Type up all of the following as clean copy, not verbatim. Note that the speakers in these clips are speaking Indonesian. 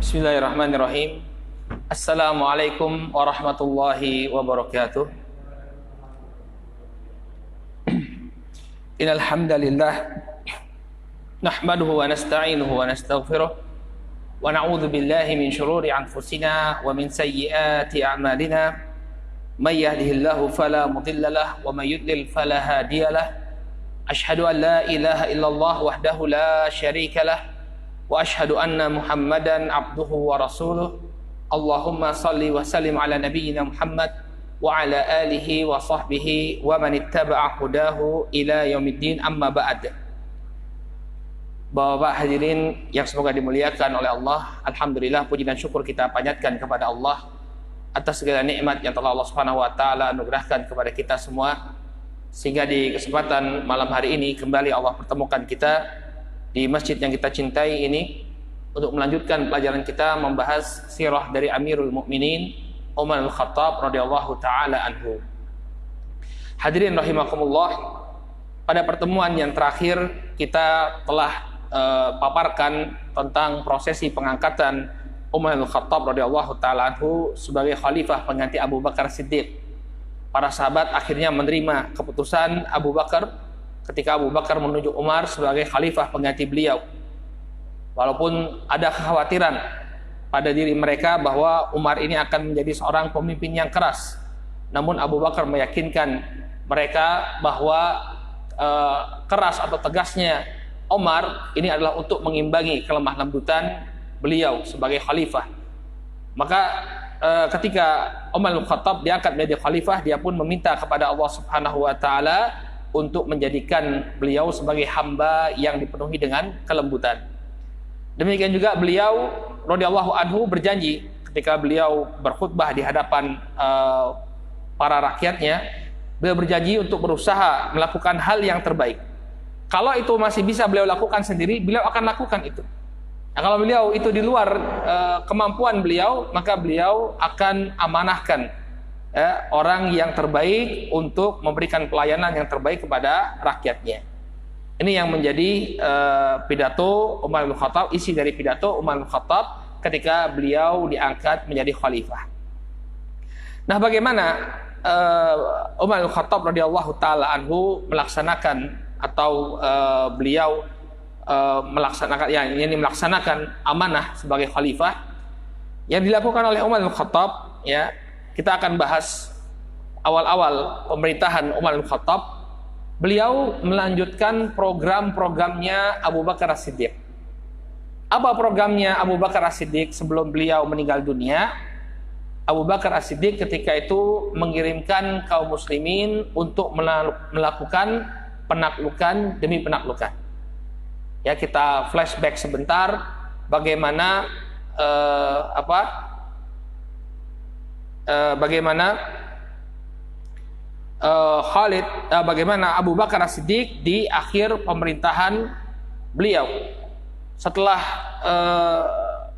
Bismillahirrahmanirrahim. Assalamualaikum warahmatullahi wabarakatuh. Innal hamdalillah nahmaduhu wa nasta'inuhu wa nastaghfiruh wa na'udzu billahi min shururi anfusina wa min sayyiati a'malina. May yahdihillahu fala mudilla lahu wa may yudlil fala hadiya lahu. Asyhadu an la ilaha illallah wahdahu la syarika lahu wa asyhadu anna Muhammadan abduhu wa rasuluh. Allahumma salli wa sallim ala nabiyyina Muhammad wa ala alihi wa sahbihi wa man ittaba'a hudahu ila yaumiddin, amma ba'd. Bapak-bapak hadirin yang semoga dimuliakan oleh Allah, alhamdulillah puji dan syukur kita panjatkan kepada Allah atas segala nikmat yang telah Allah Subhanahu wa taala anugerahkan kepada kita semua, sehingga di kesempatan malam hari ini kembali Allah pertemukan kita di masjid yang kita cintai ini untuk melanjutkan pelajaran kita membahas sirah dari Amirul Mukminin Umar bin Khattab radhiyallahu taala anhu. Hadirin rahimakumullah, pada pertemuan yang terakhir kita telah paparkan tentang prosesi pengangkatan Umar bin Khattab radhiyallahu taala anhu sebagai khalifah pengganti Abu Bakar Siddiq. Para sahabat akhirnya menerima keputusan Abu Bakar ketika Abu Bakar menunjuk Umar sebagai khalifah pengganti beliau. Walaupun ada kekhawatiran pada diri mereka bahwa Umar ini akan menjadi seorang pemimpin yang keras, namun Abu Bakar meyakinkan mereka bahwa keras atau tegasnya Umar ini adalah untuk mengimbangi kelemah lembutan beliau sebagai khalifah. Maka ketika Umar bin Khattab diangkat menjadi khalifah, dia pun meminta kepada Allah Subhanahu wa taala untuk menjadikan beliau sebagai hamba yang dipenuhi dengan kelembutan. Demikian juga beliau radhiyallahu anhu berjanji ketika beliau berkhutbah di hadapan para rakyatnya, beliau berjanji untuk berusaha melakukan hal yang terbaik. Kalau itu masih bisa beliau lakukan sendiri, beliau akan lakukan itu. Nah, kalau beliau itu di luar kemampuan beliau, maka beliau akan amanahkan orang yang terbaik untuk memberikan pelayanan yang terbaik kepada rakyatnya. Ini yang menjadi pidato Umar bin Khattab, isi dari pidato Umar bin Khattab ketika beliau diangkat menjadi khalifah. Nah, bagaimana Umar bin Khattab radhiyallahu taala anhu melaksanakan atau beliau melaksanakan amanah sebagai khalifah yang dilakukan oleh Umar bin Khattab, ya. Kita akan bahas awal-awal pemerintahan Umar bin Khattab. Beliau melanjutkan program-programnya Abu Bakar As-Siddiq. Apa programnya Abu Bakar As-Siddiq sebelum beliau meninggal dunia? Abu Bakar As-Siddiq ketika itu mengirimkan kaum muslimin untuk melakukan penaklukan demi penaklukan. Ya, kita flashback sebentar bagaimana bagaimana Abu Bakar As-Siddiq di akhir pemerintahan beliau setelah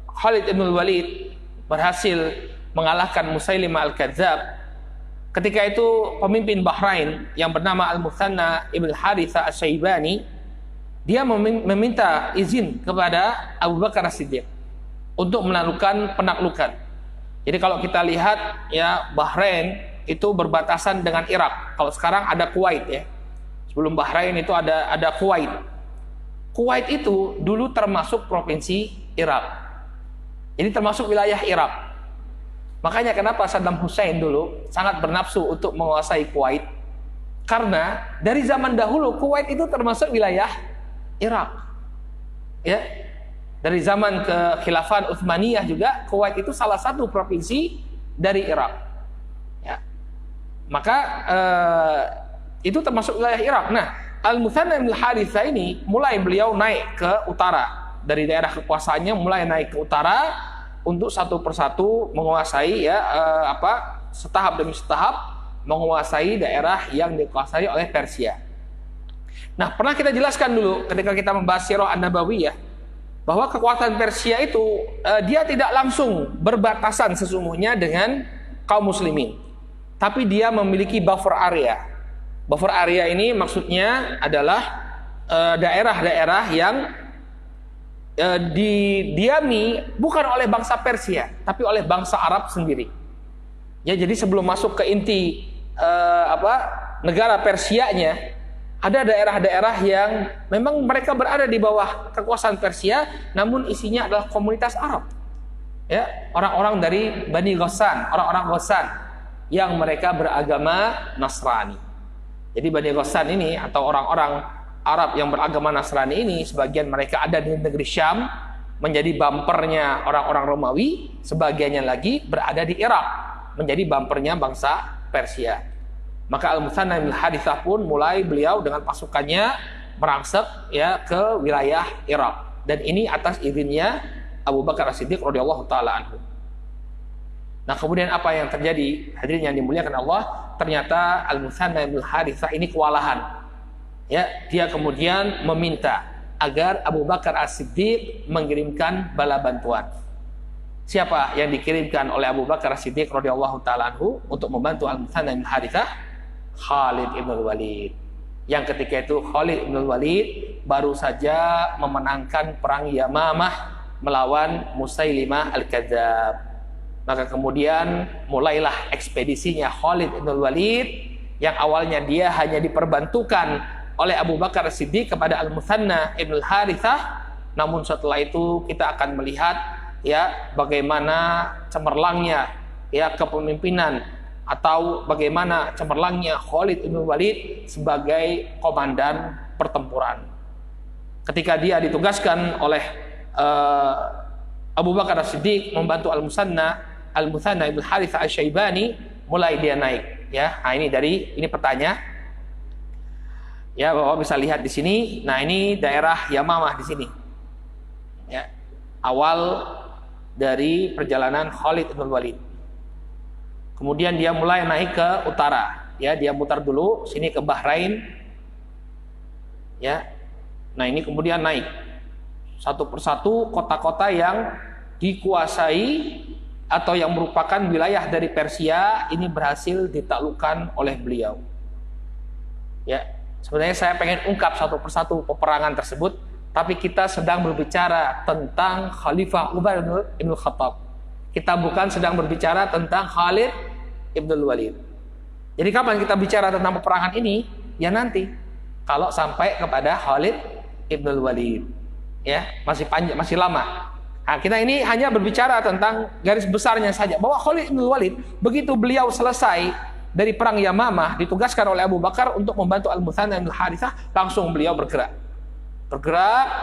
Khalid ibn Walid berhasil mengalahkan Musailimah al-Kadzab. Ketika itu pemimpin Bahrain yang bernama Al-Muthanna ibn Haritha Asy-Syaibani, dia meminta izin kepada Abu Bakar As-Siddiq untuk melakukan penaklukan. Jadi kalau kita lihat, ya, Bahrain itu berbatasan dengan Irak. Kalau sekarang ada Kuwait, ya. Sebelum Bahrain itu ada Kuwait. Kuwait itu dulu termasuk provinsi Irak. Jadi termasuk wilayah Irak. Makanya kenapa Saddam Hussein dulu sangat bernafsu untuk menguasai Kuwait? Karena dari zaman dahulu Kuwait itu termasuk wilayah Irak. Ya. Dari zaman kekhilafan Utsmaniyah juga Kuwait itu salah satu provinsi dari Irak. Ya. Maka itu termasuk wilayah Irak. Nah, Al-Muthanna bin Haritha ini mulai beliau naik ke utara. Dari daerah kekuasaannya mulai naik ke utara untuk satu persatu menguasai, ya, setahap demi setahap menguasai daerah yang dikuasai oleh Persia. Nah, pernah kita jelaskan dulu ketika kita membahas Sirah An-Nabawiyah bahwa kekuatan Persia itu dia tidak langsung berbatasan sesungguhnya dengan kaum muslimin, tapi dia memiliki buffer area. Buffer area ini maksudnya adalah daerah-daerah yang didiami bukan oleh bangsa Persia, tapi oleh bangsa Arab sendiri. Ya, jadi sebelum masuk ke inti negara Persianya, ada daerah-daerah yang memang mereka berada di bawah kekuasaan Persia, namun isinya adalah komunitas Arab. Ya, orang-orang dari Bani Ghassan, orang-orang Ghassan yang mereka beragama Nasrani. Jadi Bani Ghassan ini atau orang-orang Arab yang beragama Nasrani ini, sebagian mereka ada di negeri Syam menjadi bumpernya orang-orang Romawi, sebagiannya lagi berada di Irak menjadi bumpernya bangsa Persia. Maka Al-Muthanna bin Harithah pun mulai beliau dengan pasukannya merangsek ya ke wilayah Irak, dan ini atas izinnya Abu Bakar As-Siddiq radhiyallahu taala anhu. Nah, kemudian apa yang terjadi? Hadirin yang dimuliakan Allah, ternyata Al-Muthanna bin Harithah ini kewalahan. Ya, dia kemudian meminta agar Abu Bakar As-Siddiq mengirimkan bala bantuan. Siapa yang dikirimkan oleh Abu Bakar As-Siddiq radhiyallahu taala anhu untuk membantu Al-Muthanna bin Harithah? Khalid ibn Walid. Yang ketika itu Khalid ibn Walid baru saja memenangkan perang Yamamah melawan Musailimah Al-Kadzab. Maka kemudian mulailah ekspedisinya Khalid ibn Walid, yang awalnya dia hanya diperbantukan oleh Abu Bakar As-Siddiq kepada Al-Muthanna ibn Harithah. Namun setelah itu kita akan melihat ya bagaimana cemerlangnya ya kepemimpinan atau bagaimana cemerlangnya Khalid ibn Walid sebagai komandan pertempuran. Ketika dia ditugaskan oleh Abu Bakar As-Siddiq membantu Al-Muthanna ibn Harithah Asy-Syaibani, mulai dia naik ya. Nah, ini petanya. Ya, Bapak bisa lihat di sini. Nah, ini daerah Yamamah di sini. Ya. Awal dari perjalanan Khalid ibn Walid. Kemudian dia mulai naik ke utara. Ya, dia mutar dulu sini ke Bahrain. Ya. Nah, ini kemudian naik satu persatu kota-kota yang dikuasai atau yang merupakan wilayah dari Persia ini berhasil ditaklukkan oleh beliau. Ya, sebenarnya saya pengen ungkap satu persatu peperangan tersebut, tapi kita sedang berbicara tentang Khalifah Umar bin Khattab. Kita bukan sedang berbicara tentang Khalid ibn Walid. Jadi kapan kita bicara tentang peperangan ini? Ya nanti, kalau sampai kepada Khalid ibn Walid. Ya, masih panjang, masih lama. Nah, kita ini hanya berbicara tentang garis besarnya saja, bahwa Khalid bin Walid begitu beliau selesai dari perang Yamamah, ditugaskan oleh Abu Bakar untuk membantu Al-Muthanna bin Harithah, langsung beliau bergerak,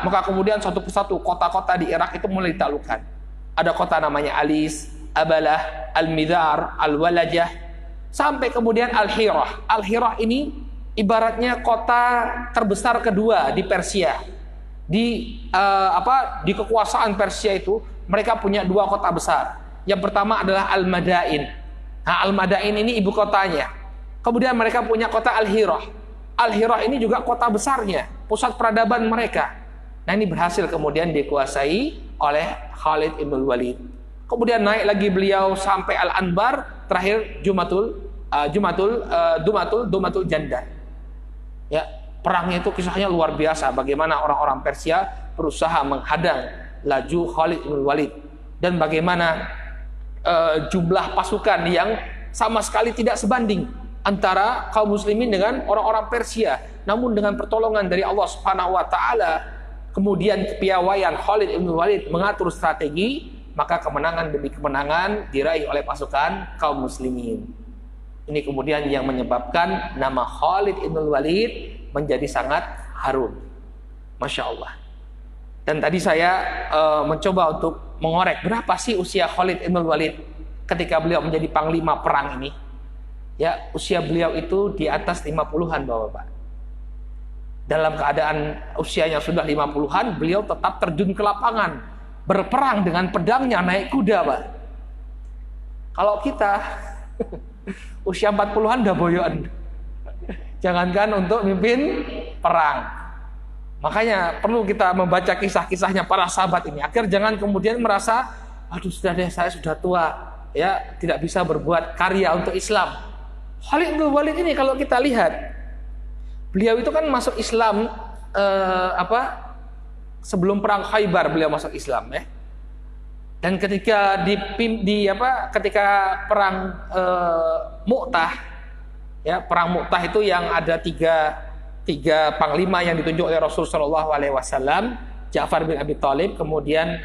maka kemudian satu persatu kota-kota di Irak itu mulai ditaklukkan. Ada kota namanya Alis, Abalah, Al-Midhar, Al-Walajah, sampai kemudian Al-Hirah. Al-Hirah ini ibaratnya kota terbesar kedua di Persia. Di kekuasaan Persia itu mereka punya dua kota besar. Yang pertama adalah Al-Madain. Nah, Al-Madain ini ibu kotanya. Kemudian mereka punya kota Al-Hirah. Al-Hirah ini juga kota besarnya, pusat peradaban mereka. Nah, ini berhasil kemudian dikuasai oleh Khalid ibn Walid. Kemudian naik lagi beliau sampai Al-Anbar, terakhir Dumatul Jandar. Ya, perangnya itu kisahnya luar biasa, bagaimana orang-orang Persia berusaha menghadang laju Khalid bin Walid, dan bagaimana jumlah pasukan yang sama sekali tidak sebanding antara kaum muslimin dengan orang-orang Persia. Namun dengan pertolongan dari Allah Subhanahu wa taala, kemudian kepiawaian Khalid bin Walid mengatur strategi, maka kemenangan demi kemenangan diraih oleh pasukan kaum muslimin. Ini kemudian yang menyebabkan nama Khalid bin Walid menjadi sangat harum. Masya Allah. Dan tadi saya mencoba untuk mengorek berapa sih usia Khalid ibn Walid ketika beliau menjadi panglima perang ini. Ya, usia beliau itu di atas 50-an Bapak-bapak. Dalam keadaan usianya sudah 50-an, beliau tetap terjun ke lapangan, berperang dengan pedangnya, naik kuda, Pak. Kalau kita usia 40-an udah boyoan. Jangankan untuk mimpin perang. Makanya perlu kita membaca kisah-kisahnya para sahabat ini, agar jangan kemudian merasa, aduh sudah deh, saya sudah tua, ya tidak bisa berbuat karya untuk Islam. Khalid bin Walid ini kalau kita lihat, beliau itu kan masuk Islam sebelum perang Khaybar beliau masuk Islam ya. Dan ketika ketika perang Mu'tah ya, perang Mu'tah itu yang ada tiga panglima yang ditunjuk oleh Rasul Shallallahu Alaihi Wasallam, Ja'far bin Abi Thalib, kemudian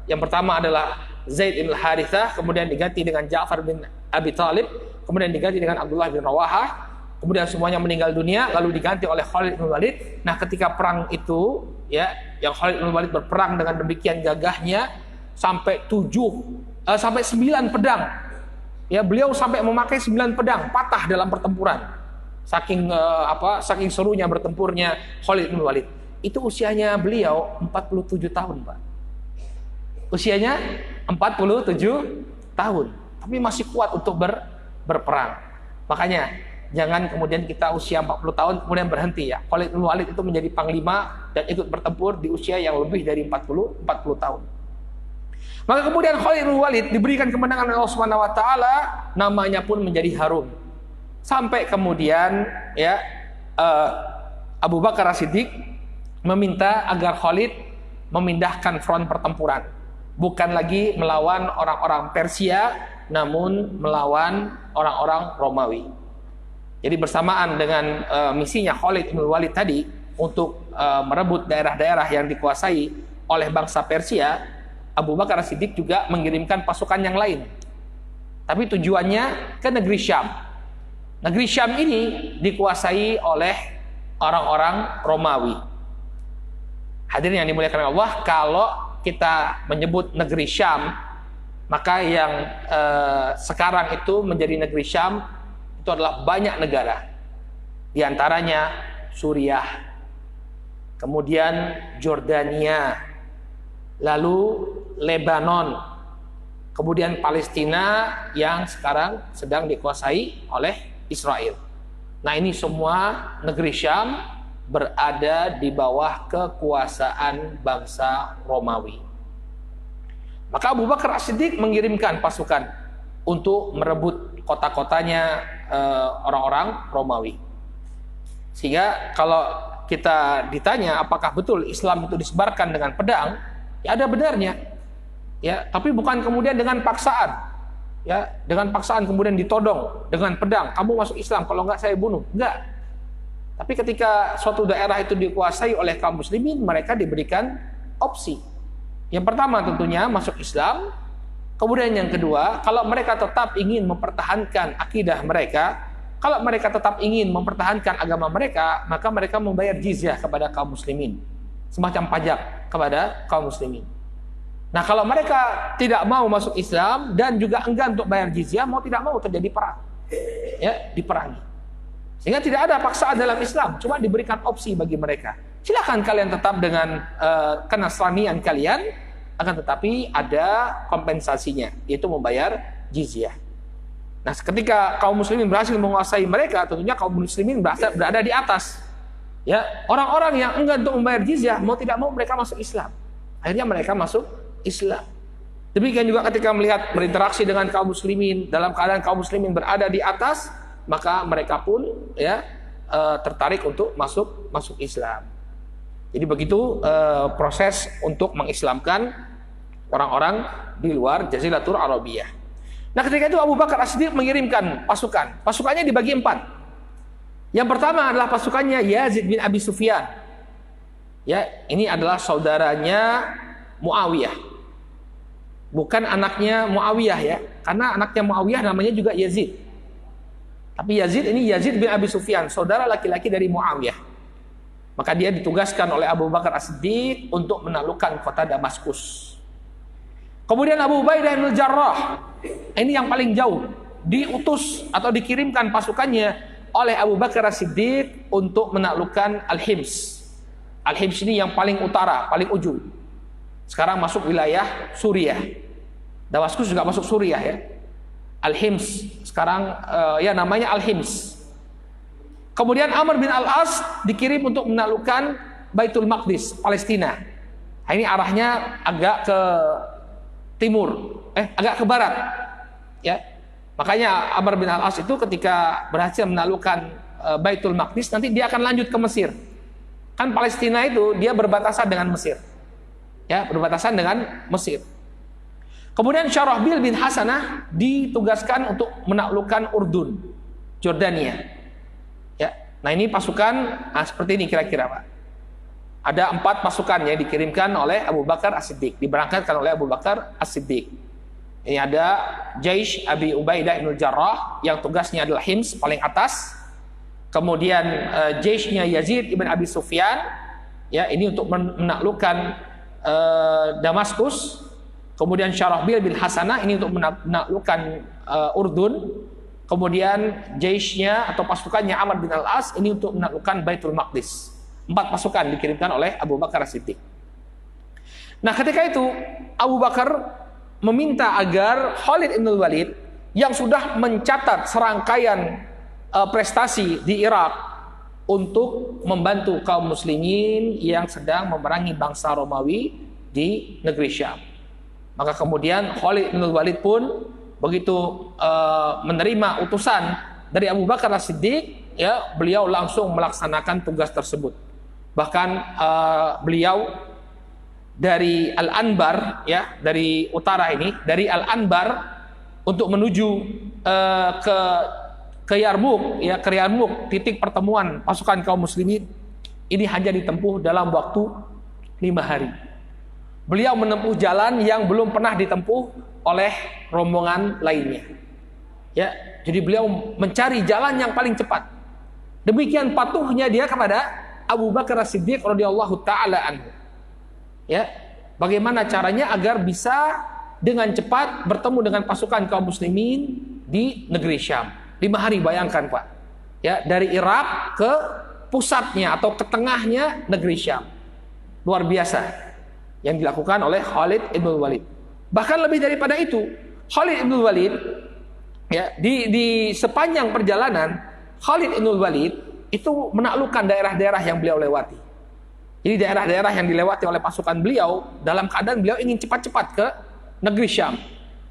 yang pertama adalah Zaid bin Harithah, kemudian diganti dengan Ja'far bin Abi Thalib, kemudian diganti dengan Abdullah bin Rawahah, kemudian semuanya meninggal dunia, lalu diganti oleh Khalid bin Walid. Nah, ketika perang itu ya, yang Khalid bin Walid berperang dengan demikian gagahnya sampai 9 pedang. Ya, beliau sampai memakai 9 pedang patah dalam pertempuran. Saking serunya bertempurnya Khalid bin Walid. Itu usianya beliau 47 tahun, Pak. Usianya 47 tahun, tapi masih kuat untuk berperang. Makanya jangan kemudian kita usia 40 tahun kemudian berhenti ya. Khalid bin Walid itu menjadi panglima dan ikut bertempur di usia yang lebih dari 40 tahun. Maka kemudian Khalid bin Walid diberikan kemenangan oleh Allah Subhanahu wa taala, namanya pun menjadi harum. Sampai kemudian ya Abu Bakar As-Siddiq meminta agar Khalid memindahkan front pertempuran, bukan lagi melawan orang-orang Persia, namun melawan orang-orang Romawi. Jadi bersamaan dengan misinya Khalid bin Walid tadi untuk merebut daerah-daerah yang dikuasai oleh bangsa Persia, Abu Bakar As-Siddiq juga mengirimkan pasukan yang lain. Tapi tujuannya ke negeri Syam. Negeri Syam ini dikuasai oleh orang-orang Romawi. Hadirin yang dimuliakan Allah, kalau kita menyebut negeri Syam, maka yang sekarang itu menjadi negeri Syam itu adalah banyak negara. Di antaranya Suriah, kemudian Jordania, lalu Lebanon, kemudian Palestina yang sekarang sedang dikuasai oleh Israel. Nah, ini semua negeri Syam berada di bawah kekuasaan bangsa Romawi. Maka Abu Bakar As-Siddiq mengirimkan pasukan untuk merebut kota-kotanya orang-orang Romawi. Sehingga kalau kita ditanya apakah betul Islam itu disebarkan dengan pedang, ya ada benarnya. Ya, tapi bukan kemudian dengan paksaan. Ya, dengan paksaan kemudian ditodong dengan pedang, kamu masuk Islam, kalau enggak saya bunuh. Enggak. Tapi ketika suatu daerah itu dikuasai oleh kaum muslimin, mereka diberikan opsi. Yang pertama tentunya masuk Islam. Kemudian yang kedua, kalau mereka tetap ingin mempertahankan akidah mereka, kalau mereka tetap ingin mempertahankan agama mereka, maka mereka membayar jizyah kepada kaum muslimin, semacam pajak kepada kaum muslimin. Nah, kalau mereka tidak mau masuk Islam dan juga enggan untuk bayar jizyah, mau tidak mau terjadi perang, ya, diperangi. Sehingga tidak ada paksaan dalam Islam, cuma diberikan opsi bagi mereka. Silakan kalian tetap dengan kenasranian kalian, akan tetapi ada kompensasinya, yaitu membayar jizyah. Nah, ketika kaum muslimin berhasil menguasai mereka, tentunya kaum muslimin berada di atas. Ya, orang-orang yang enggan untuk membayar jizyah, mau tidak mau mereka masuk Islam. Akhirnya mereka masuk Islam. Demikian juga ketika melihat berinteraksi dengan kaum muslimin dalam keadaan kaum muslimin berada di atas, maka mereka pun ya tertarik untuk masuk Islam. Jadi begitu proses untuk mengislamkan orang-orang di luar Jaziratul Arabiyah. Nah, ketika itu Abu Bakar As-Siddiq mengirimkan pasukan. Pasukannya dibagi 4. Yang pertama adalah pasukannya Yazid bin Abi Sufyan. Ya, ini adalah saudaranya Muawiyah. Bukan anaknya Muawiyah ya, karena anaknya Muawiyah namanya juga Yazid. Tapi Yazid ini Yazid bin Abi Sufyan, saudara laki-laki dari Muawiyah. Maka dia ditugaskan oleh Abu Bakar As-Siddiq untuk menaklukkan kota Damaskus. Kemudian Abu Ubaidah bin Jarrah, ini yang paling jauh, diutus atau dikirimkan pasukannya oleh Abu Bakar As-Siddiq untuk menaklukkan Al-Hims. Al-Hims ini yang paling utara, paling ujung. Sekarang masuk wilayah Suriah. Damaskus juga masuk Suriah ya. Al-Hims sekarang ya namanya Al-Hims. Kemudian Amr bin Al-As dikirim untuk menaklukkan Baitul Maqdis, Palestina. Nah, ini arahnya agak ke timur, agak ke barat. Ya. Makanya Amr bin Al-As itu ketika berhasil menaklukkan Baitul Maqdis, nanti dia akan lanjut ke Mesir. Kan Palestina itu dia berbatasan dengan Mesir. Ya, berbatasan dengan Mesir. Kemudian Syarahbil bin Hasanah ditugaskan untuk menaklukkan Urdun, Jordania. Ya. Nah, ini pasukan seperti ini kira-kira, Pak. Ada 4 pasukan yang dikirimkan oleh Abu Bakar As-Siddiq, diberangkatkan oleh Abu Bakar As-Siddiq. Ini ada Jaish Abi Ubaidah ibn Jarrah yang tugasnya adalah Hims, paling atas. Kemudian Jaishnya Yazid ibn Abi Sufyan, ya, ini untuk menaklukkan Damaskus. Kemudian Syarahbil bin Hasanah ini untuk menaklukkan Urdun. Kemudian Jaishnya atau pasukannya Amr bin Al-As ini untuk menaklukkan Baitul Maqdis. 4 pasukan dikirimkan oleh Abu Bakar As-Siddiq. Nah, ketika itu Abu Bakar meminta agar Khalid ibn Walid yang sudah mencatat serangkaian prestasi di Irak untuk membantu kaum muslimin yang sedang memerangi bangsa Romawi di negeri Syam. Maka kemudian Khalid ibn Walid pun begitu menerima utusan dari Abu Bakar As-Siddiq, ya, beliau langsung melaksanakan tugas tersebut. Bahkan beliau dari Al-Anbar, ya, dari utara ini, dari Al-Anbar untuk menuju ke Yarmuk, ya, ke Yarmuk, titik pertemuan pasukan kaum muslimin, ini hanya ditempuh dalam waktu 5 hari. Beliau menempuh jalan yang belum pernah ditempuh oleh rombongan lainnya. Ya, jadi beliau mencari jalan yang paling cepat. Demikian patuhnya dia kepada Abu Bakar As-Siddiq radhiyallahu taala anhu. Ya, bagaimana caranya agar bisa dengan cepat bertemu dengan pasukan kaum muslimin di negeri Syam. 5 hari, bayangkan, Pak. Ya, dari Irak ke pusatnya atau ke tengahnya negeri Syam. Luar biasa yang dilakukan oleh Khalid ibn Walid. Bahkan lebih daripada itu, Khalid ibn Walid, ya, di sepanjang perjalanan Khalid ibn Walid itu menaklukkan daerah-daerah yang beliau lewati. Jadi daerah-daerah yang dilewati oleh pasukan beliau dalam keadaan beliau ingin cepat-cepat ke negeri Syam.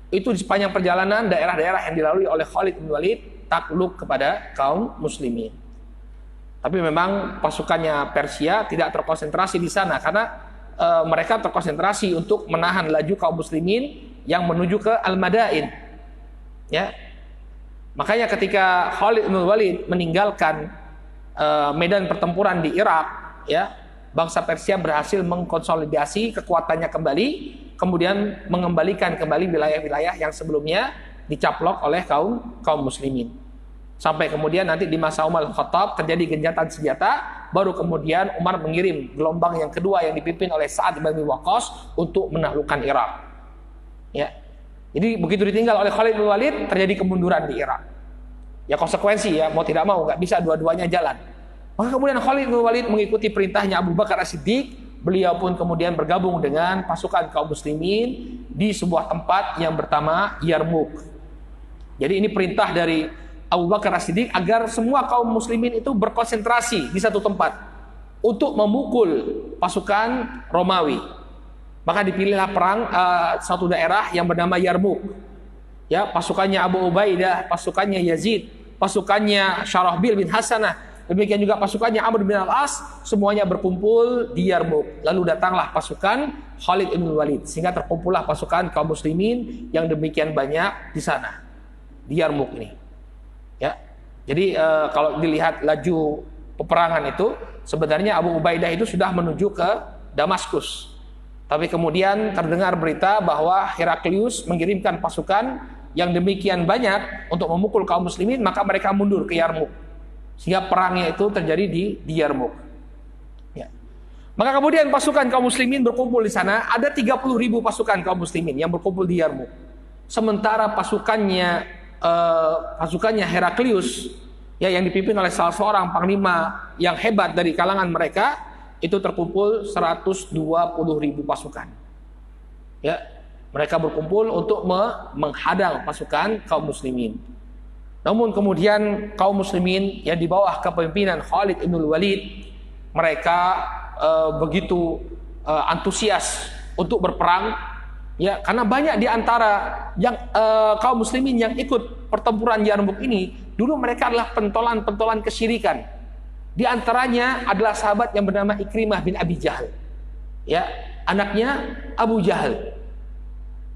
Itu di sepanjang perjalanan daerah-daerah yang dilalui oleh Khalid bin Walid takluk kepada kaum muslimin. Tapi memang pasukannya Persia tidak terkonsentrasi di sana karena mereka terkonsentrasi untuk menahan laju kaum muslimin yang menuju ke Al-Madain. Ya. Makanya ketika Khalid bin Walid meninggalkan medan pertempuran di Irak, ya, bangsa Persia berhasil mengkonsolidasi kekuatannya kembali, kemudian mengembalikan kembali wilayah-wilayah yang sebelumnya dicaplok oleh kaum muslimin. Sampai kemudian nanti di masa Umar Al-Khattab terjadi gencatan senjata, baru kemudian Umar mengirim gelombang yang kedua yang dipimpin oleh Sa'ad bin Abi Waqqas untuk menaklukkan Irak. Ya. Jadi begitu ditinggal oleh Khalid bin Walid, terjadi kemunduran di Irak. Ya, konsekuensi, ya, mau tidak mau nggak bisa dua-duanya jalan. Maka kemudian Khalid bin Walid mengikuti perintahnya Abu Bakar As-Siddiq. Beliau pun kemudian bergabung dengan pasukan kaum muslimin di sebuah tempat yang bernama Yarmuk. Jadi ini perintah dari Abu Bakar As-Siddiq agar semua kaum muslimin itu berkonsentrasi di satu tempat untuk memukul pasukan Romawi. Maka dipilihlah perang satu daerah yang bernama Yarmuk. Ya, pasukannya Abu Ubaidah, pasukannya Yazid, pasukannya Syarahbil bin Hasanah, demikian juga pasukannya Amr bin Al-As, semuanya berkumpul di Yarmuk. Lalu datanglah pasukan Khalid ibn Walid, sehingga terkumpullah pasukan kaum muslimin yang demikian banyak di sana, di Yarmuk ini. Ya, jadi kalau dilihat laju peperangan itu, sebenarnya Abu Ubaidah itu sudah menuju ke Damaskus. Tapi kemudian terdengar berita bahwa Heraklius mengirimkan pasukan yang demikian banyak untuk memukul kaum muslimin, maka mereka mundur ke Yarmuk. Sehingga perangnya itu terjadi di Yarmuk. Ya. Maka kemudian pasukan kaum muslimin berkumpul di sana, ada 30.000 pasukan kaum muslimin yang berkumpul di Yarmuk. Sementara pasukannya Heraklius, ya, yang dipimpin oleh salah seorang panglima yang hebat dari kalangan mereka, itu terkumpul 120.000 pasukan. Ya, mereka berkumpul untuk menghadang pasukan kaum muslimin. Namun kemudian kaum muslimin yang di bawah kepemimpinan Khalid ibn Walid, mereka begitu antusias untuk berperang, ya, karena banyak di antara yang kaum muslimin yang ikut pertempuran Yarmuk ini, dulu mereka adalah pentolan-pentolan kesyirikan. Di antaranya adalah sahabat yang bernama Ikrimah bin Abi Jahal. Ya, anaknya Abu Jahal.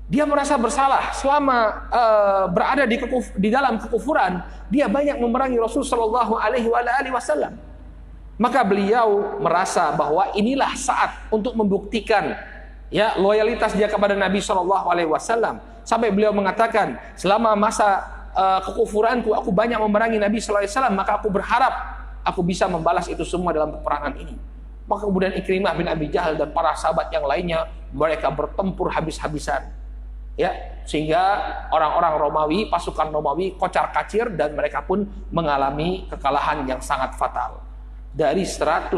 Dia merasa bersalah selama berada di dalam kekufuran, dia banyak memerangi Rasul sallallahu alaihi wasallam. Maka beliau merasa bahwa inilah saat untuk membuktikan ya loyalitas dia kepada Nabi sallallahu alaihi wasallam. Sampai beliau mengatakan, selama masa kekufuranku aku banyak memerangi Nabi sallallahu alaihi wasallam, maka aku berharap aku bisa membalas itu semua dalam peperangan ini. Maka kemudian Ikrimah bin Abi Jahal dan para sahabat yang lainnya, mereka bertempur habis-habisan. Ya, sehingga orang-orang Romawi, pasukan Romawi kocar-kacir dan mereka pun mengalami kekalahan yang sangat fatal. Dari 120.000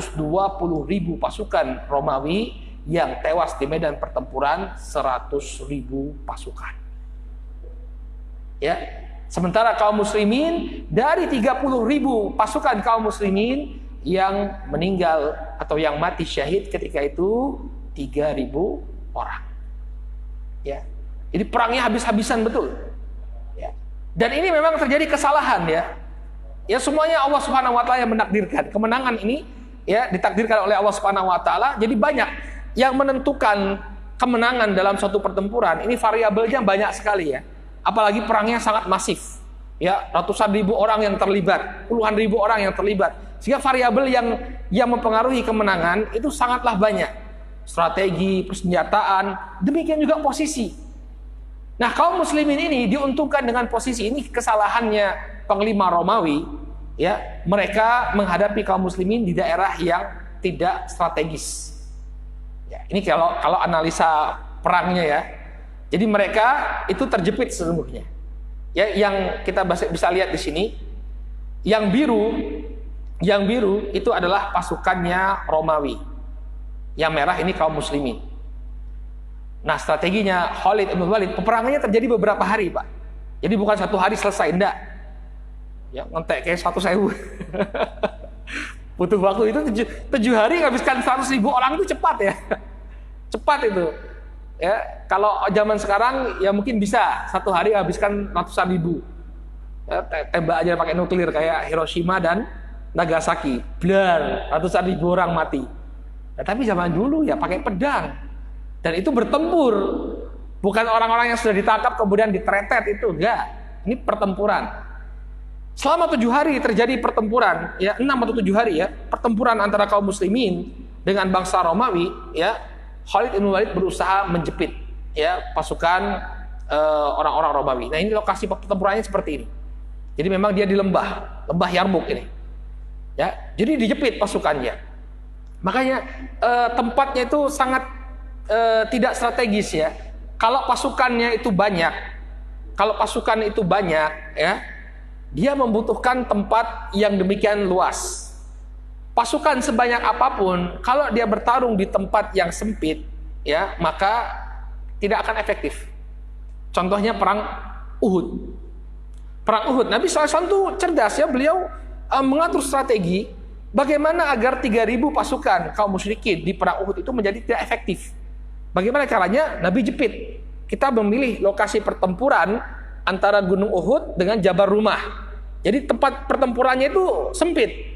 pasukan Romawi yang tewas di medan pertempuran, 100.000 pasukan. Ya, sementara kaum muslimin dari 30.000 pasukan kaum muslimin yang meninggal atau yang mati syahid ketika itu 3.000 orang. Ya. Jadi perangnya habis-habisan betul. Ya. Dan ini memang terjadi kesalahan ya. Ya semuanya Allah Subhanahu wa taala yang menakdirkan. Kemenangan ini ya ditakdirkan oleh Allah Subhanahu wa taala. Jadi banyak yang menentukan kemenangan dalam suatu pertempuran. Ini variabelnya banyak sekali ya. Apalagi perangnya sangat masif. Ya, ratusan ribu orang yang terlibat, puluhan ribu orang yang terlibat. Sehingga variabel yang mempengaruhi kemenangan itu sangatlah banyak. Strategi, persenjataan, demikian juga posisi. Nah, kaum muslimin ini diuntungkan dengan posisi ini. Kesalahannya panglima Romawi ya, mereka menghadapi kaum muslimin di daerah yang tidak strategis ya, ini kalau analisa perangnya ya. Jadi mereka itu terjepit sesungguhnya ya, yang kita bisa lihat di sini yang biru itu adalah pasukannya Romawi, yang merah ini kaum muslimin. Nah, strateginya Khalid bin Walid, peperangannya terjadi beberapa hari, Pak. Jadi bukan satu hari selesai, enggak. Ya, ngentek kayak 100.000. Butuh waktu itu 7 hari menghabiskan 100.000 orang itu cepat ya. Cepat itu. Ya, kalau zaman sekarang ya mungkin bisa 1 hari habiskan ratusan ribu. Ya, tembak aja pakai nuklir kayak Hiroshima dan Nagasaki. Blar, ratusan ribu orang mati. Nah, tapi zaman dulu ya pakai pedang. Dan itu bertempur, bukan orang-orang yang sudah ditangkap kemudian ditretet, itu enggak. Ini pertempuran. Selama 7 hari terjadi pertempuran, ya 6 atau 7 hari ya, pertempuran antara kaum muslimin dengan bangsa Romawi, ya. Khalid bin Walid berusaha menjepit ya pasukan orang-orang Romawi. Nah, ini lokasi pertempurannya seperti ini. Jadi memang dia di lembah Yarmuk ini. Ya, jadi dijepit pasukannya. Makanya tempatnya itu sangat tidak strategis ya. Kalau pasukan itu banyak ya, dia membutuhkan tempat yang demikian luas. Pasukan sebanyak apapun, kalau dia bertarung di tempat yang sempit ya, maka tidak akan efektif. Contohnya perang Uhud. Perang Uhud, Nabi SAW itu cerdas ya, beliau mengatur strategi bagaimana agar 3.000 pasukan kaum musyrikin di perang Uhud itu menjadi tidak efektif. Bagaimana caranya? Nabi jepit. Kita memilih lokasi pertempuran antara Gunung Uhud dengan Jabal Rumah. Jadi tempat pertempurannya itu sempit.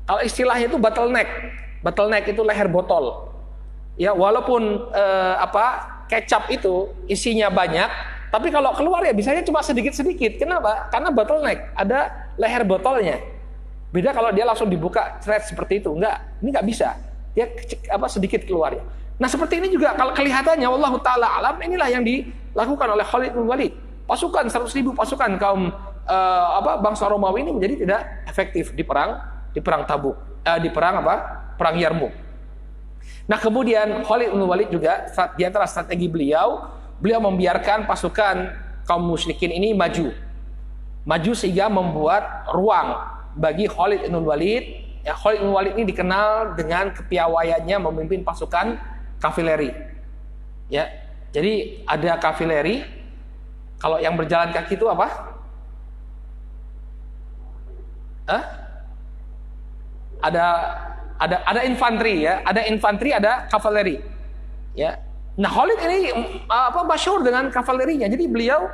Kalau istilahnya itu bottleneck. Bottleneck itu leher botol. Ya, walaupun kecap itu isinya banyak, tapi kalau keluar ya bisanya cuma sedikit-sedikit. Kenapa? Karena bottleneck, ada leher botolnya. Beda kalau dia langsung dibuka thread seperti itu. Enggak, ini enggak bisa. Dia sedikit keluar ya. Nah, seperti ini juga kalau kelihatannya wallahu taala alam, inilah yang dilakukan oleh Khalid bin Walid. Pasukan 100.000 pasukan kaum bangsa Romawi ini menjadi tidak efektif di perang Tabuk, perang Yarmuk. Nah, kemudian Khalid bin Walid juga di antara strategi beliau membiarkan pasukan kaum musyrikin ini maju sehingga membuat ruang bagi Khalid bin Walid. Ya, Khalid bin Walid ini dikenal dengan kepiawaiannya memimpin pasukan kavileri. Ya, jadi ada kavileri. Kalau yang berjalan kaki itu apa? Ada infanteri ya, ada infanteri, ada kavaleri. Ya. Nah, Khalid ini masyhur dengan kavalerinya. Jadi beliau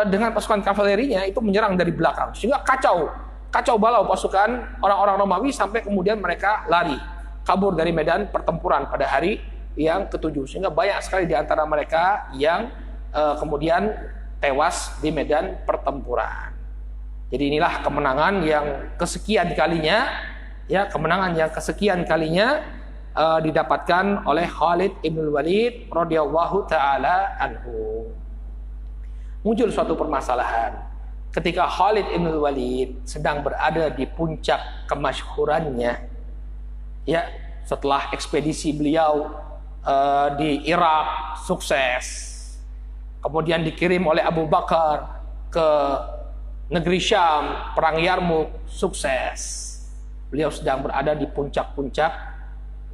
dengan pasukan kavalerinya itu menyerang dari belakang sehingga kacau. kacau balau pasukan orang-orang Romawi sampai kemudian mereka lari, kabur dari medan pertempuran pada hari yang ketujuh. Sehingga banyak sekali di antara mereka yang kemudian tewas di medan pertempuran. Jadi inilah kemenangan yang kesekian kalinya, ya, kemenangan yang kesekian kalinya didapatkan oleh Khalid ibn Walid radhiyallahu taala anhu. Muncul suatu permasalahan ketika Khalid ibn Walid sedang berada di puncak kemasyhurannya, ya, setelah ekspedisi beliau di Irak sukses, kemudian dikirim oleh Abu Bakar ke negeri Syam, perang Yarmuk sukses. Beliau sedang berada di puncak-puncak,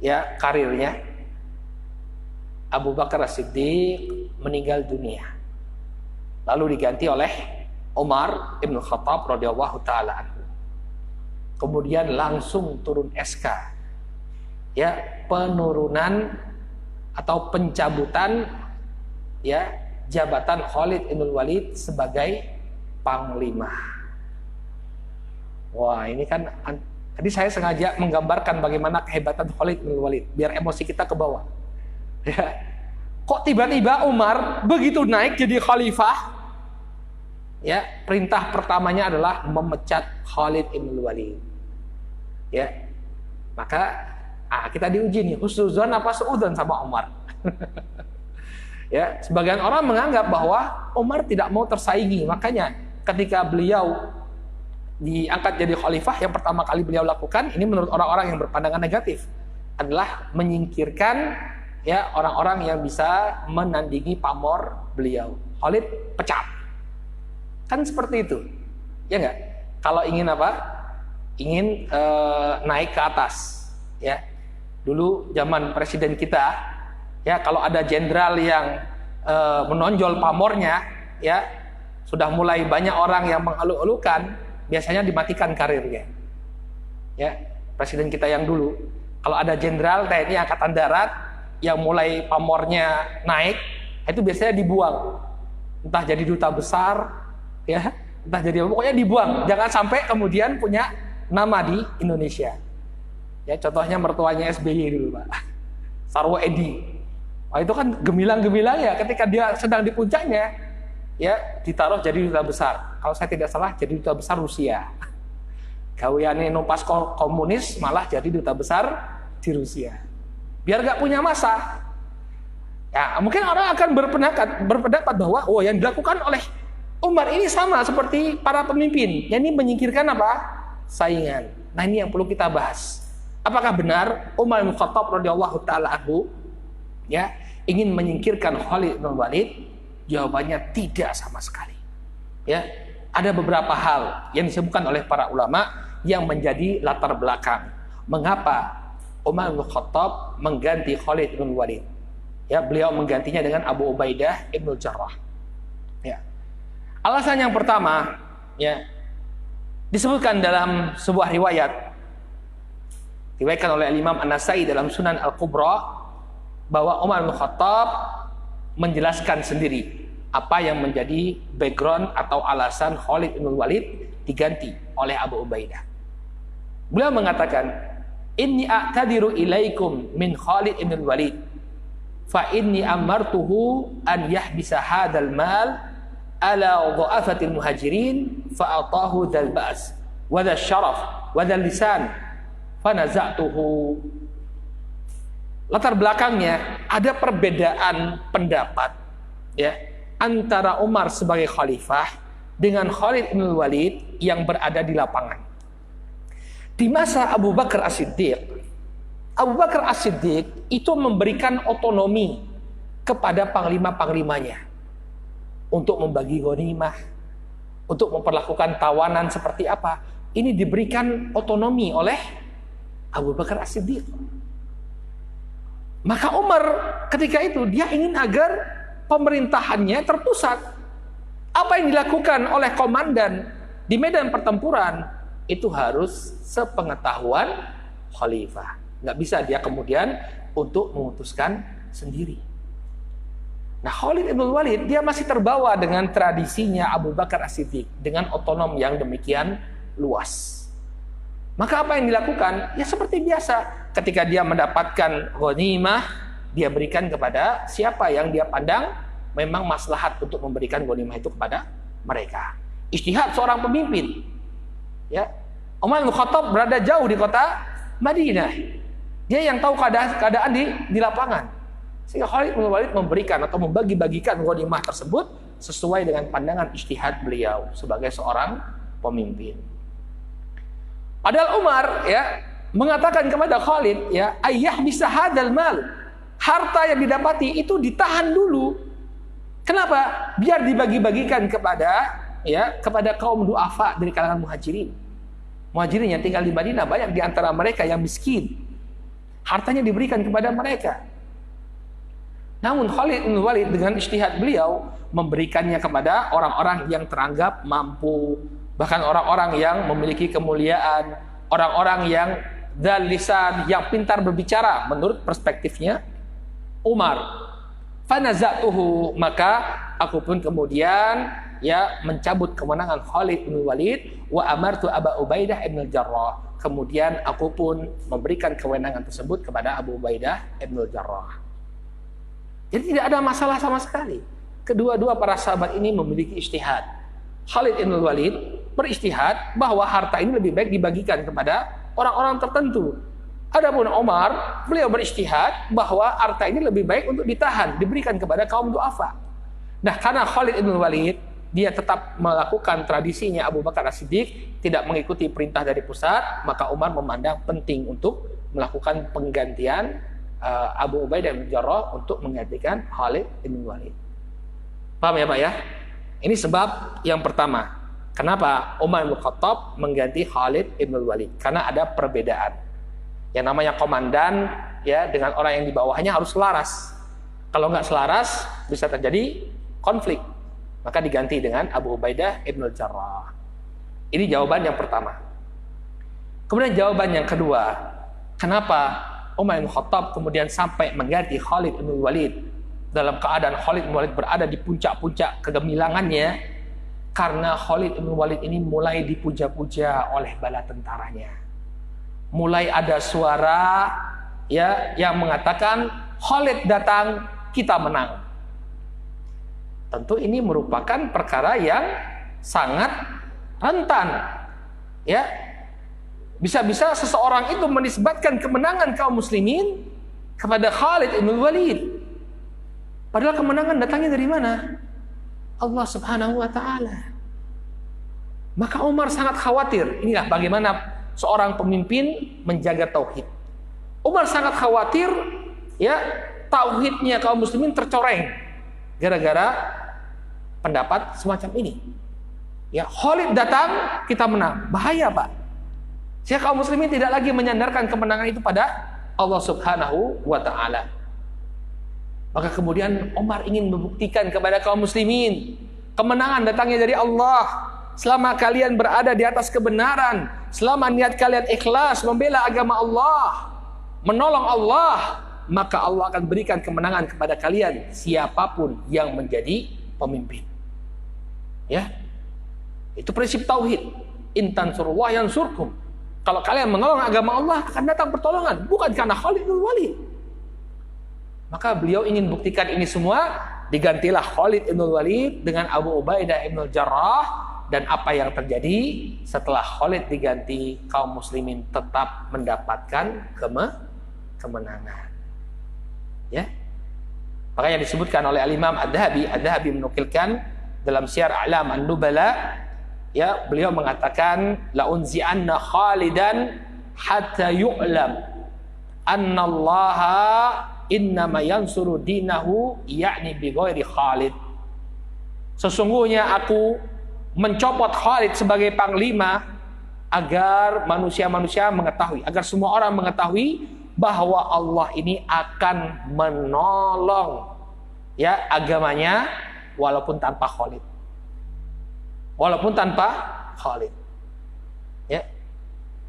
ya, karirnya. Abu Bakar As-Siddiq meninggal dunia, lalu diganti oleh Umar ibn Khattab radhiyallahu taala anhu. Kemudian langsung turun SK, ya, penurunan atau pencabutan, ya, jabatan Khalid ibn Walid sebagai panglima. Wah, ini kan tadi saya sengaja menggambarkan bagaimana kehebatan Khalid ibn Walid biar emosi kita ke bawah. Ya. Kok tiba-tiba Umar begitu naik jadi khalifah? Ya, perintah pertamanya adalah memecat Khalid ibn Walid. Ya. Maka kita diuji nih, husnuzon apa suudzon sama Umar. Ya, sebagian orang menganggap bahwa Umar tidak mau tersaingi, makanya ketika beliau diangkat jadi khalifah, yang pertama kali beliau lakukan, ini menurut orang-orang yang berpandangan negatif, adalah menyingkirkan, ya, orang-orang yang bisa menandingi pamor beliau. Khalid pecat. Kan seperti itu. Ya enggak? Kalau ingin apa? Ingin naik ke atas, ya. Dulu zaman presiden kita, ya, kalau ada jenderal yang menonjol pamornya, ya, sudah mulai banyak orang yang mengeluh-elukan, biasanya dimatikan karirnya. Ya, presiden kita yang dulu, kalau ada jenderal TNI Angkatan Darat yang mulai pamornya naik, itu biasanya dibuang. Entah jadi duta besar, ya, entah jadi apa, pokoknya dibuang. Jangan sampai kemudian punya nama di Indonesia. Ya, contohnya mertuanya SBY dulu, Pak. Sarwo Edi. Wah, itu kan gemilang-gemilang, ya, ketika dia sedang di puncaknya, ya, ditaruh jadi duta besar. Kalau saya tidak salah jadi duta besar Rusia. Gaweane numpas komunis malah jadi duta besar di Rusia. Biar gak punya masa. Ya, mungkin orang akan berpendapat bahwa yang dilakukan oleh Umar ini sama seperti para pemimpin, yang ini menyingkirkan apa? Saingan. Nah, ini yang perlu kita bahas. Apakah benar Umar bin Khattab radhiyallahu taala anhu, ya, ingin menyingkirkan Khalid bin Walid? Jawabannya tidak sama sekali. Ya, ada beberapa hal yang disebutkan oleh para ulama yang menjadi latar belakang mengapa Umar bin Khattab mengganti Khalid bin Walid. Ya, beliau menggantinya dengan Abu Ubaidah ibn Jarrah. Ya. Alasan yang pertama, ya, disebutkan dalam sebuah riwayat diriwayatkan oleh Imam An-Nasai dalam Sunan Al-Kubra, bahwa Umar bin Khattab menjelaskan sendiri apa yang menjadi background atau alasan Khalid bin Walid diganti oleh Abu Ubaidah. Beliau mengatakan, "Inni a'tadiru ilaikum min Khalid bin Walid, fa inni amartuhu an yahbisa hadzal mal ala dha'afatil muhajirin fa atahu dzal ba's wa dzal syaraf wa dzal lisan fa naza'tuhu." Latar belakangnya ada perbedaan pendapat, ya, antara Umar sebagai khalifah dengan Khalid bin Walid yang berada di lapangan. Di masa Abu Bakar As-Siddiq, Abu Bakar As-Siddiq itu memberikan otonomi kepada panglima-panglimanya untuk membagi ghanimah, untuk memperlakukan tawanan seperti apa. Ini diberikan otonomi oleh Abu Bakar As-Siddiq. Maka Umar ketika itu dia ingin agar pemerintahannya terpusat. Apa yang dilakukan oleh komandan di medan pertempuran itu harus sepengetahuan khalifah. Nggak bisa dia kemudian untuk memutuskan sendiri. Nah, Khalid bin Walid dia masih terbawa dengan tradisinya Abu Bakar As-Siddiq dengan otonom yang demikian luas. Maka apa yang dilakukan? Ya seperti biasa. Ketika dia mendapatkan ghanimah, dia berikan kepada siapa yang dia pandang memang maslahat untuk memberikan ghanimah itu kepada mereka. Ijtihad seorang pemimpin. Ya, Umar bin Khattab berada jauh di kota Madinah. Dia yang tahu keadaan di lapangan. Sehingga Khalid bin Walid memberikan atau membagi-bagikan ghanimah tersebut sesuai dengan pandangan ijtihad beliau sebagai seorang pemimpin. Padahal Umar ya mengatakan kepada Khalid ya, ayah bisa hadal mal. Harta yang didapati itu ditahan dulu. Kenapa? Biar dibagi-bagikan kepada kaum du'afa dari kalangan muhajirin. Muhajirin yang tinggal di Madinah, banyak di antara mereka yang miskin. Hartanya diberikan kepada mereka. Namun Khalid bin Walid dengan ijtihad beliau memberikannya kepada orang-orang yang teranggap mampu, bahkan orang-orang yang memiliki kemuliaan, orang-orang yang dzal lisan, yang pintar berbicara menurut perspektifnya Umar. Fanazatuhu, maka aku pun kemudian ya mencabut kemenangan Khalid bin Walid wa amartu Abu Ubaidah ibn al-Jarrah. Kemudian aku pun memberikan kewenangan tersebut kepada Abu Ubaidah ibn al-Jarrah. Jadi tidak ada masalah sama sekali. Kedua-dua para sahabat ini memiliki ijtihad. Khalid bin Walid berijtihad bahwa harta ini lebih baik dibagikan kepada orang-orang tertentu. Adapun Umar, beliau berijtihad bahwa harta ini lebih baik untuk ditahan, diberikan kepada kaum du'afa. Nah, karena Khalid bin Walid dia tetap melakukan tradisinya Abu Bakar As-Siddiq, tidak mengikuti perintah dari pusat, maka Umar memandang penting untuk melakukan penggantian Abu Ubaidah bin Jarrah untuk menggantikan Khalid bin Walid. Paham ya Pak ya? Ini sebab yang pertama. Kenapa Umar bin Khattab mengganti Khalid bin Walid? Karena ada perbedaan. Yang namanya komandan ya dengan orang yang di bawahnya harus selaras. Kalau nggak selaras bisa terjadi konflik. Maka diganti dengan Abu Ubaidah bin Jarrah. Ini jawaban yang pertama. Kemudian jawaban yang kedua, kenapa Umar bin Khattab kemudian sampai mengganti Khalid bin Walid dalam keadaan Khalid bin Walid berada di puncak-puncak kegemilangannya? Karena Khalid bin Walid ini mulai dipuja-puja oleh bala tentaranya. Mulai ada suara ya yang mengatakan Khalid datang, kita menang. Tentu ini merupakan perkara yang sangat rentan. Ya, bisa-bisa seseorang itu menisbatkan kemenangan kaum muslimin kepada Khalid bin Walid. Padahal kemenangan datangnya dari mana? Allah Subhanahu wa taala. Maka Umar sangat khawatir. Inilah bagaimana seorang pemimpin menjaga tauhid. Umar sangat khawatir ya tauhidnya kaum muslimin tercoreng gara-gara pendapat semacam ini. Ya, Khalid datang, kita menang. Bahaya, Pak. Sehingga kaum muslimin tidak lagi menyandarkan kemenangan itu pada Allah Subhanahu wa taala. Maka kemudian Umar ingin membuktikan kepada kaum muslimin, kemenangan datangnya dari Allah. Selama kalian berada di atas kebenaran, selama niat kalian ikhlas membela agama Allah, menolong Allah, maka Allah akan berikan kemenangan kepada kalian siapapun yang menjadi pemimpin. Ya. Itu prinsip tauhid. In tansurullah yansurkum. Kalau kalian menolong agama Allah, akan datang pertolongan, bukan karena Khalid bin Walid. Maka beliau ingin buktikan ini semua, digantilah Khalid bin Walid dengan Abu Ubaidah bin Jarrah. Dan apa yang terjadi setelah Khalid diganti, kaum muslimin tetap mendapatkan kemenangan. Ya. Makanya disebutkan oleh Al-Imam Ad-Dhahabi, Ad-Dhahabi menukilkan dalam Syiar A'lam An-Nubala, ya, beliau mengatakan la unzi'anna Khalidan hatta yu'lam anna Allah innama yansuru dinahu ya'ni bi ghairi Khalid. Sesungguhnya aku mencopot Khalid sebagai panglima agar manusia-manusia mengetahui, agar semua orang mengetahui bahwa Allah ini akan menolong ya agamanya walaupun tanpa Khalid. Walaupun tanpa Khalid. Ya.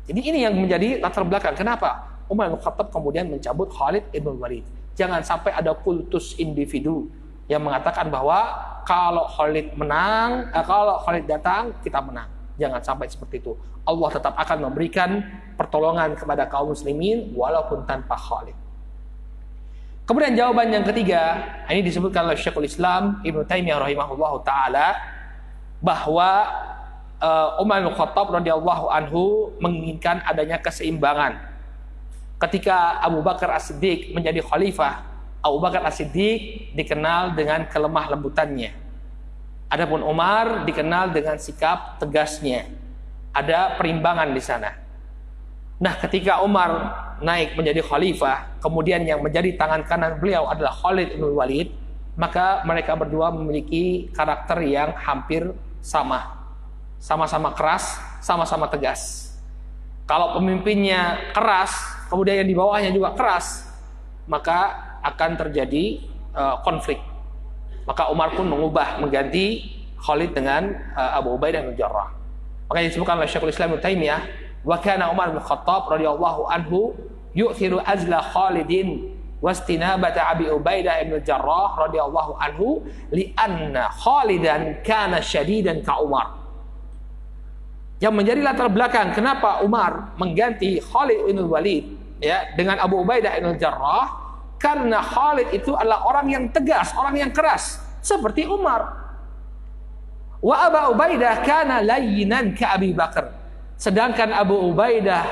Jadi ini yang menjadi latar belakang kenapa Umar bin Khattab kemudian mencabut Khalid bin Walid. Jangan sampai ada kultus individu yang mengatakan bahwa kalau Khalid menang, kalau Khalid datang, kita menang. Jangan sampai seperti itu. Allah tetap akan memberikan pertolongan kepada kaum muslimin walaupun tanpa Khalid. Kemudian jawaban yang ketiga, ini disebutkan oleh Syekhul Islam Ibnu Taimiyah rahimahullahu taala bahwa Umar bin Khattab radhiyallahu anhu menginginkan adanya keseimbangan. Ketika Abu Bakar As-Siddiq menjadi khalifah, Abu Bakar As-Siddiq dikenal dengan kelemah lembutannya. Adapun Umar dikenal dengan sikap tegasnya. Ada perimbangan di sana. Nah, ketika Umar naik menjadi khalifah, kemudian yang menjadi tangan kanan beliau adalah Khalid bin Walid, maka mereka berdua memiliki karakter yang hampir sama. Sama-sama keras, sama-sama tegas. Kalau pemimpinnya keras, kemudian yang di bawahnya juga keras, maka akan terjadi konflik. Maka Umar pun mengganti Khalid dengan Abu Ubaidah bin Jarrah. Makanya disebutkan oleh Syekhul Islam Ibnu Taimiyah, wa kana Umar bin Khattab radhiyallahu anhu yu'thiru azla Khalidin wastinabata Abi Ubaidah bin Jarrah radhiyallahu anhu li'anna Khalidan kana syadidan ka Umar. Yang menjadi latar belakang kenapa Umar mengganti Khalid bin Walid ya dengan Abu Ubaidah bin Jarrah, karena Khalid itu adalah orang yang tegas, orang yang keras, seperti Umar. Wa Abu Ubaidah kana layyinan ka Abi Bakar. Sedangkan Abu Ubaidah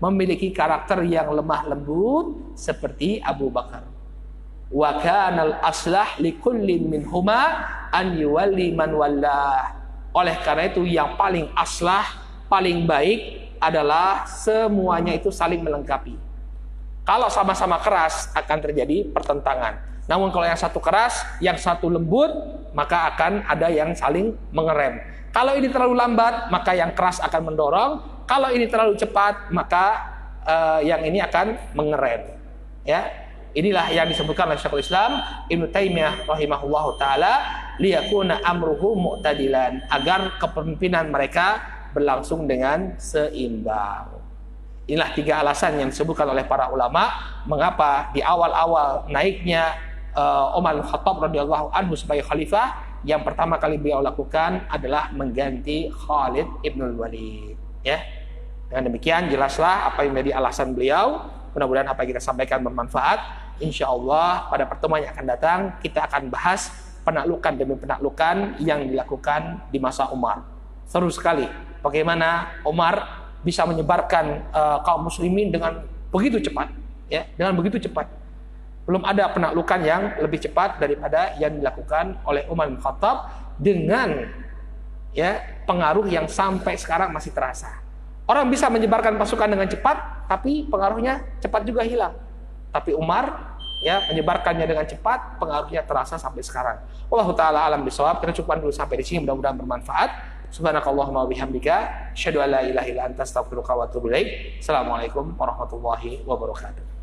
memiliki karakter yang lemah lembut seperti Abu Bakar. Wa kana al-aslah likullin minhuma an yuwalli man wallah. Oleh karena itu yang paling aslah, paling baik adalah semuanya itu saling melengkapi. Kalau sama-sama keras akan terjadi pertentangan. Namun kalau yang satu keras, yang satu lembut, maka akan ada yang saling mengerem. Kalau ini terlalu lambat, maka yang keras akan mendorong. Kalau ini terlalu cepat, maka yang ini akan mengerem. Ya, inilah yang disebutkan oleh Syekhul Islam Ibnu Taimiyah rahimahullahu taala, liyakuna amruhu mu'tadilan, agar kepemimpinan mereka berlangsung dengan seimbang. Inilah 3 alasan yang disebutkan oleh para ulama mengapa di awal-awal naiknya Umar bin Khattab radhiyallahu anhu sebagai khalifah, yang pertama kali beliau lakukan adalah mengganti Khalid ibn Walid. Ya, dengan demikian jelaslah apa yang menjadi alasan beliau. Mudah-mudahan apa yang kita sampaikan bermanfaat. Insya Allah pada pertemuan yang akan datang kita akan bahas penaklukan demi penaklukan yang dilakukan di masa Umar. Seru sekali bagaimana Umar bisa menyebarkan kaum muslimin dengan begitu cepat, ya, dengan begitu cepat. Belum ada penaklukan yang lebih cepat daripada yang dilakukan oleh Umar bin Khattab dengan ya pengaruh yang sampai sekarang masih terasa. Orang bisa menyebarkan pasukan dengan cepat, tapi pengaruhnya cepat juga hilang. Tapi Umar ya menyebarkannya dengan cepat, pengaruhnya terasa sampai sekarang. Wallahu taala alam bisawab. Kita cukupkan dulu sampai di sini, mudah-mudahan bermanfaat. Subhanakallahumma wabihamdika, asyhadu an la ilaha illa anta, astaghfiruka wa atubu ilaik. Assalamualaikum warahmatullahi wabarakatuh.